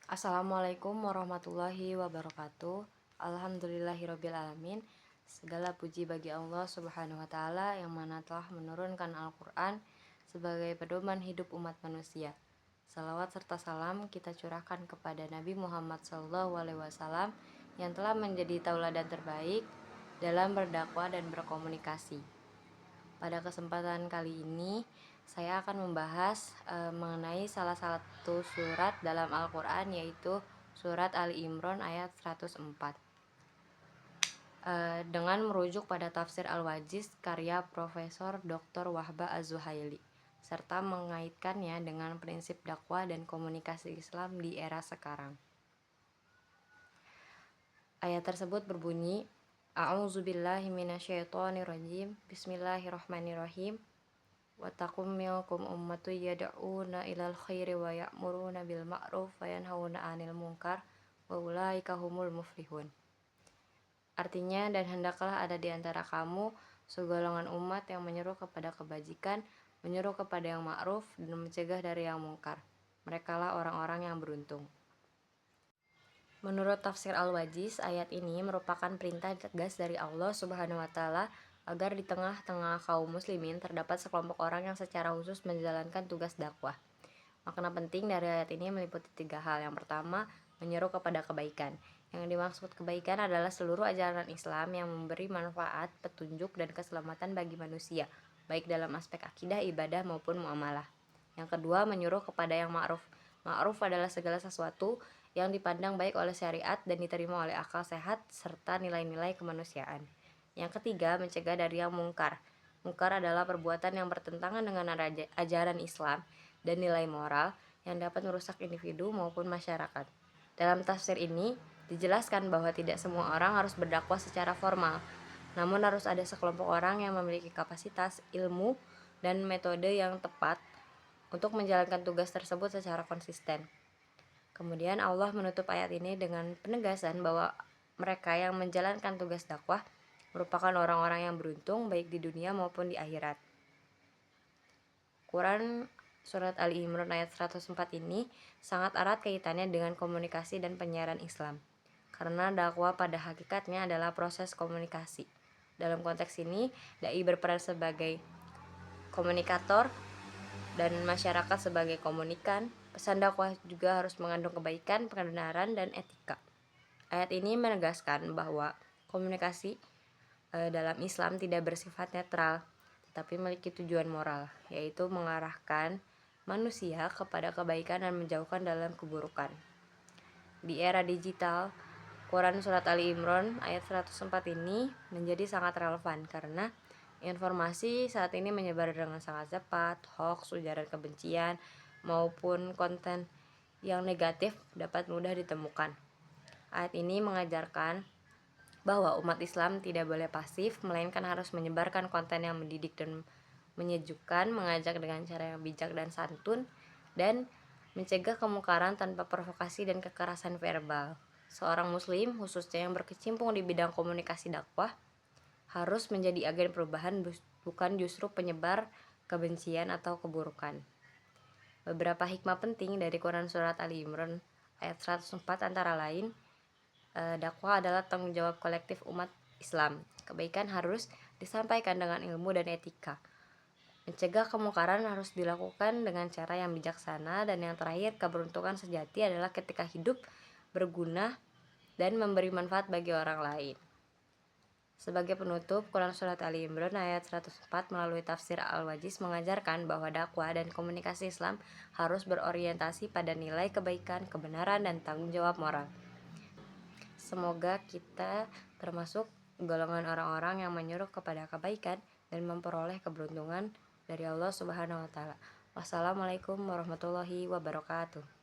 Assalamualaikum warahmatullahi wabarakatuh. Alhamdulillahirabbil alamin. Segala puji bagi Allah Subhanahu wa taala yang mana telah menurunkan Al-Qur'an sebagai pedoman hidup umat manusia. Salawat serta salam kita curahkan kepada Nabi Muhammad SAW yang telah menjadi tauladan terbaik dalam berdakwah dan berkomunikasi. Pada kesempatan kali ini, saya akan membahas mengenai salah satu surat dalam Al-Quran, yaitu surat Ali Imran ayat 104. Dengan merujuk pada tafsir Al-Wajiz karya Profesor Dr. Wahbah Az-Zuhaili, serta mengaitkannya dengan prinsip dakwah dan komunikasi Islam di era sekarang. Ayat tersebut berbunyi, A'udzubillahi minasyaitonirrajim. Bismillahirrahmanirrahim. Wa taqum minkum ummatun yad'una ilal khairi wa ya'muruna bil ma'ruf wa yanhauna 'anil munkar wa ulaika humul muflihun. Artinya, dan hendaklah ada di antara kamu segolongan umat yang menyeru kepada kebajikan, menyeru kepada yang ma'ruf, dan mencegah dari yang mungkar. Merekalah orang-orang yang beruntung. Menurut tafsir Al-Wajiz, ayat ini merupakan perintah tegas dari Allah Subhanahu wa taala agar di tengah-tengah kaum muslimin terdapat sekelompok orang yang secara khusus menjalankan tugas dakwah. Makna penting dari ayat ini meliputi 3 hal. Yang pertama, menyeru kepada kebaikan. Yang dimaksud kebaikan adalah seluruh ajaran Islam yang memberi manfaat, petunjuk, dan keselamatan bagi manusia, baik dalam aspek akidah, ibadah, maupun muamalah. Yang kedua, menyuruh kepada yang ma'ruf. Ma'ruf adalah segala sesuatu yang dipandang baik oleh syariat dan diterima oleh akal sehat serta nilai-nilai kemanusiaan. Yang ketiga, mencegah dari yang mungkar. Mungkar adalah perbuatan yang bertentangan dengan ajaran Islam dan nilai moral yang dapat merusak individu maupun masyarakat. Dalam tafsir ini dijelaskan bahwa tidak semua orang harus berdakwah secara formal, namun harus ada sekelompok orang yang memiliki kapasitas, ilmu, dan metode yang tepat untuk menjalankan tugas tersebut secara konsisten. Kemudian Allah menutup ayat ini dengan penegasan bahwa mereka yang menjalankan tugas dakwah merupakan orang-orang yang beruntung baik di dunia maupun di akhirat. Quran surat Ali Imran ayat 104 ini sangat erat kaitannya dengan komunikasi dan penyiaran Islam, karena dakwah pada hakikatnya adalah proses komunikasi. Dalam konteks ini, dai berperan sebagai komunikator dan masyarakat sebagai komunikan. Pesan dakwah juga harus mengandung kebaikan, kebenaran, dan etika. Ayat ini menegaskan bahwa komunikasi dalam Islam tidak bersifat netral, tetapi memiliki tujuan moral, yaitu mengarahkan manusia kepada kebaikan dan menjauhkan dalam keburukan. Di era digital, Quran surat Ali Imran ayat 104 ini menjadi sangat relevan karena informasi saat ini menyebar dengan sangat cepat. Hoax, ujaran kebencian, maupun konten yang negatif dapat mudah ditemukan. Ayat ini mengajarkan bahwa umat Islam tidak boleh pasif, melainkan harus menyebarkan konten yang mendidik dan menyejukkan, mengajak dengan cara yang bijak dan santun, dan mencegah kemungkaran tanpa provokasi dan kekerasan verbal. Seorang muslim, khususnya yang berkecimpung di bidang komunikasi dakwah, harus menjadi agen perubahan, bukan justru penyebar kebencian atau keburukan. Beberapa hikmah penting dari Quran surat Ali Imran ayat 104 antara lain, dakwah adalah tanggung jawab kolektif umat Islam. Kebaikan harus disampaikan dengan ilmu dan etika. Mencegah kemungkaran harus dilakukan dengan cara yang bijaksana. Dan yang terakhir, keberuntungan sejati adalah ketika hidup berguna dan memberi manfaat bagi orang lain. Sebagai penutup, Quran surat Ali Imran ayat 104 melalui tafsir Al-Wajiz mengajarkan bahwa dakwah dan komunikasi Islam harus berorientasi pada nilai kebaikan, kebenaran, dan tanggung jawab moral. Semoga kita termasuk golongan orang-orang yang menyuruh kepada kebaikan dan memperoleh keberuntungan dari Allah Subhanahu wa taala. Wassalamualaikum warahmatullahi wabarakatuh.